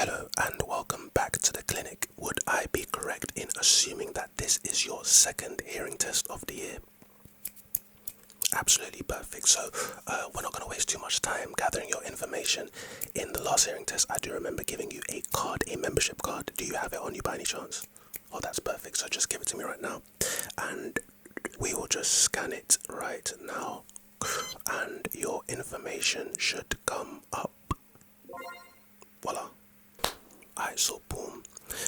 Hello and welcome back to the clinic. Would I be correct in assuming that this is your second hearing test of the year? Absolutely perfect. So we're not going to waste too much time gathering your information. In the last hearing test, I do remember giving you a card, a membership card. Do you have it on you by any chance? Oh, that's perfect. So just give it to me right now. And we will just scan it right now. And your information should come up. Voila. Alright, so boom.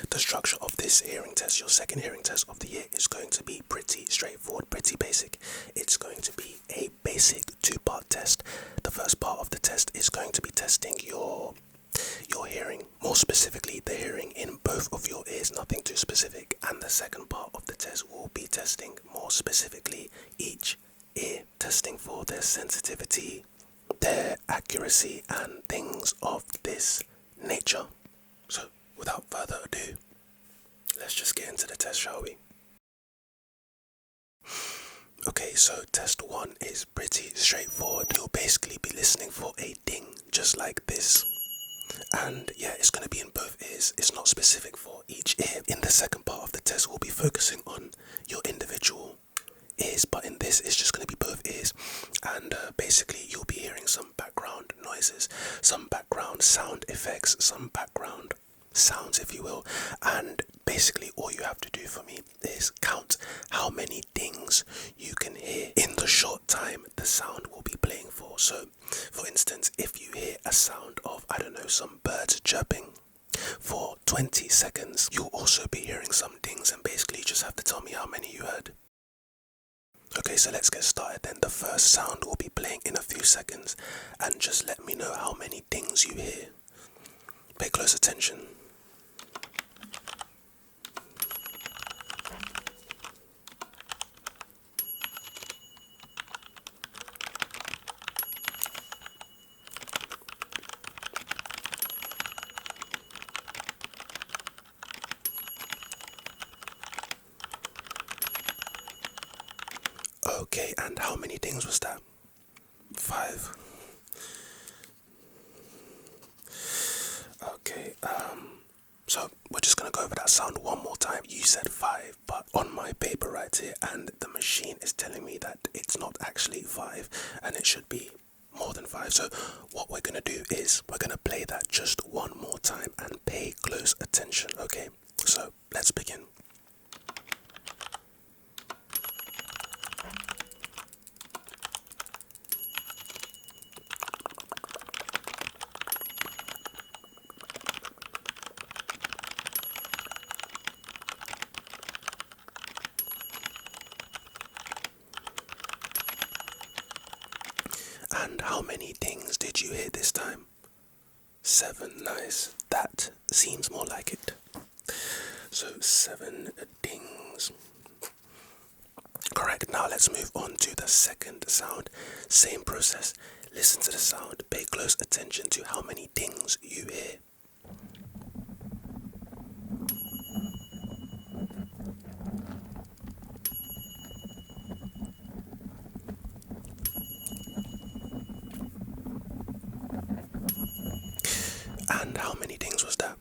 The structure of this hearing test, your second hearing test of the year, is going to be pretty straightforward, pretty basic. It's going to be a basic two-part test. The first part of the test is going to be testing your hearing, more specifically the hearing in both of your ears, nothing too specific. And the second part of the test will be testing more specifically each ear, testing for their sensitivity, their accuracy, and things of this nature. So, without further ado, let's just get into the test, shall we? Okay, so test 1 is pretty straightforward. You'll basically be listening for a ding, just like this. And yeah, it's going to be in both ears. It's not specific for each ear. In the second part of the test, we'll be focusing on your individual ears, but in this, it's just going to be both ears. And basically, you'll be hearing some background noises, some background sound effects, some background sounds, if you will. And basically all you have to do for me is count how many dings you can hear in the short time the sound will be playing for. So for instance, if you hear a sound of, I don't know, some birds chirping for 20 seconds, you'll also be hearing some dings, and basically you just have to tell me how many you heard. Okay, so let's get started then. The first sound will be playing in a few seconds, and just let me know how many dings you hear. Pay close attention. Okay, and how many dings was that? 5. Okay, so we're just gonna go over that sound one more time. You said 5, but on my paper right here, and the machine is telling me that it's not actually 5, and it should be more than 5. So what we're gonna do is we're gonna play that just one more time and pay close attention, okay? So let's begin. And how many dings did you hear this time? 7, nice. That seems more like it. So 7 dings. Correct. Now let's move on to the second sound. Same process. Listen to the sound. Pay close attention to how many dings you hear. And how many dings was that?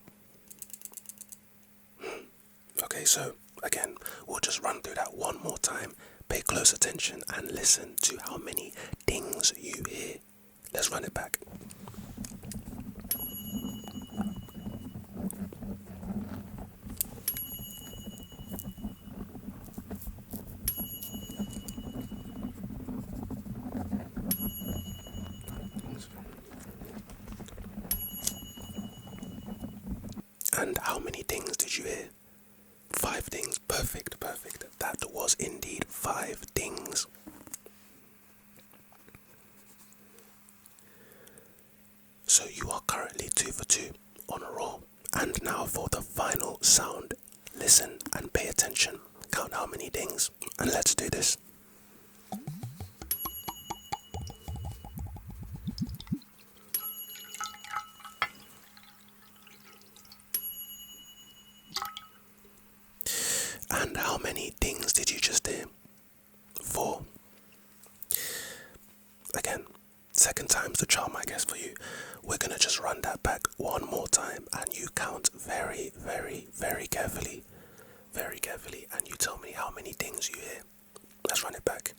Okay, so again, we'll just run through that one more time. Pay close attention and listen to how many dings you hear. Let's run it back. And how many dings did you hear? 5 dings. Perfect, perfect. That was indeed 5 dings. So you are currently 2 for 2 on a roll. And now for the final sound. Listen and pay attention. Count how many dings. And let's do this. And how many dings did you just hear? 4. Again, Second time's the charm, I guess, for you. We're gonna just run that back one more time, and you count very, very, very carefully. Very carefully, and you tell me how many dings you hear. Let's run it back.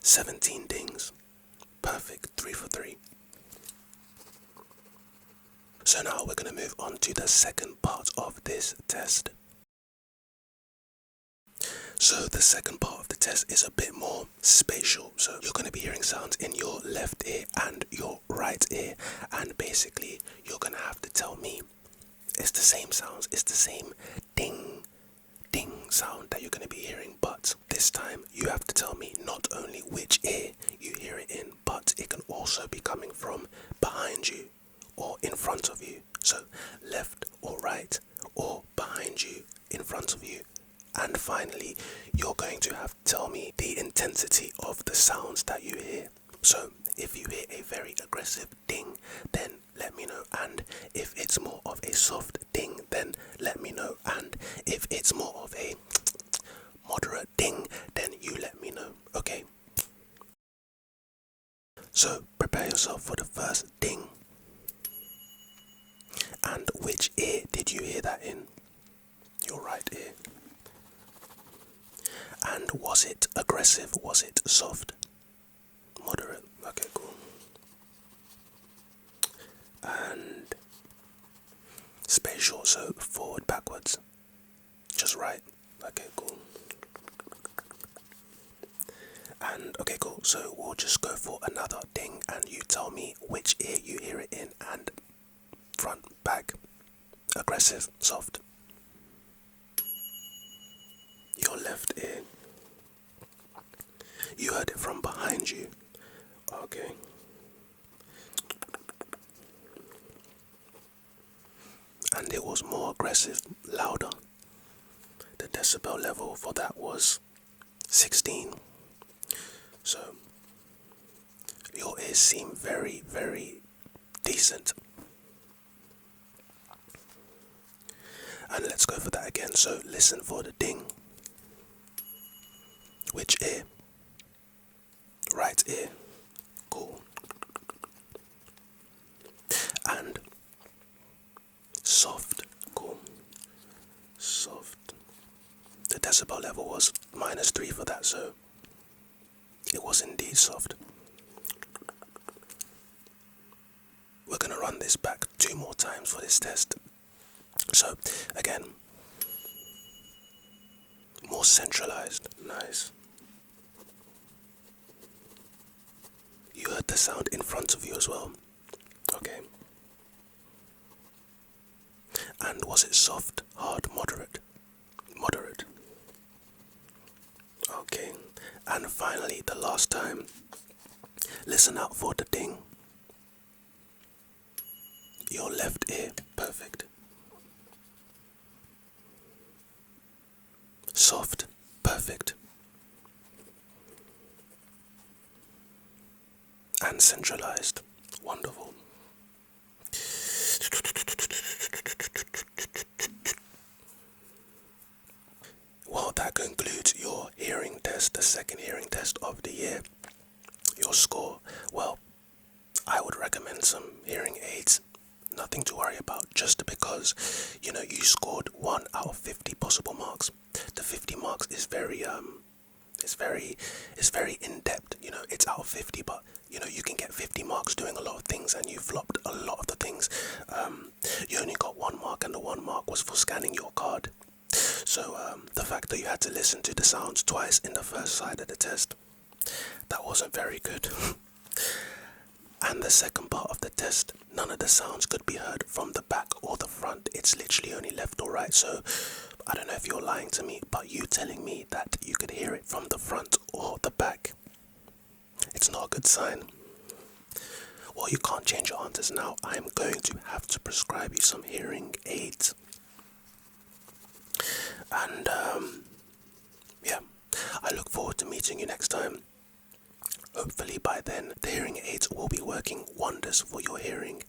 "17 dings. Perfect, 3 for 3. So now we're going to move on to the second part of this test. So the second part of the test is a bit more spatial. So you're going to be hearing sounds in your left ear and your right ear. And basically, you're going to have to tell me it's the same sounds. It's the same ding, ding sound that you're going to be hearing. But this time, you have to tell me not only which ear you hear it in, but it can also be coming from behind you or in front of you. So left or right or behind you, in front of you. And finally, you're going to have to tell me the intensity of the sounds that you hear. So if you hear a very aggressive ding, then let me know. And if it's more of a soft ding, then let me know. And if it's more of a moderate ding, then you let me know. Okay? So prepare yourself for the first ding. And which ear did you hear that in? Your right ear. And was it aggressive? Was it soft? Moderate? Okay, cool. And spatial, so forward, backwards. Just right. Okay, cool. And okay, cool. So we'll just go for another ding, and you tell me which ear you hear it in, and front, back, aggressive, soft. Your left ear. You heard it from behind you. Okay. And it was more aggressive, louder. The decibel level for that was 16. So your ears seem very, very decent. And let's go for that again. So listen for the ding. Which ear? Right ear. Cool. And soft. Cool. Soft. The decibel level was -3 for that, so it was indeed soft. We're going to run this back 2 more times for this test. So, again, more centralized. Nice. You heard the sound in front of you as well. Okay. And was it soft, hard, moderate? Moderate. Okay. And finally, the last time, listen out for the ding. Your left ear. Perfect. Soft. Perfect. And centralized. Wonderful. Well, that concludes your hearing test, the second hearing test of the year. Your score, well, I would recommend some hearing aids. Nothing to worry about, just because, you scored 1 out of 50 possible marks. The 50 marks is very, it's very in-depth, it's out of 50, but, you can get 50 marks doing a lot of things, and you flopped a lot of the things. You only got 1 mark, and the 1 mark was for scanning your card. So, the fact that you had to listen to the sounds twice in the first side of the test, that wasn't very good. And the second part of the test, none of the sounds could be heard from the back or the front. It's literally only left or right. So I don't know if you're lying to me, but you telling me that you could hear it from the front or the back, it's not a good sign. Well, you can't change your answers now. I'm going to have to prescribe you some hearing aids. And yeah, I look forward to meeting you next time. Hopefully by then, the hearing aids will be working wonders for your hearing.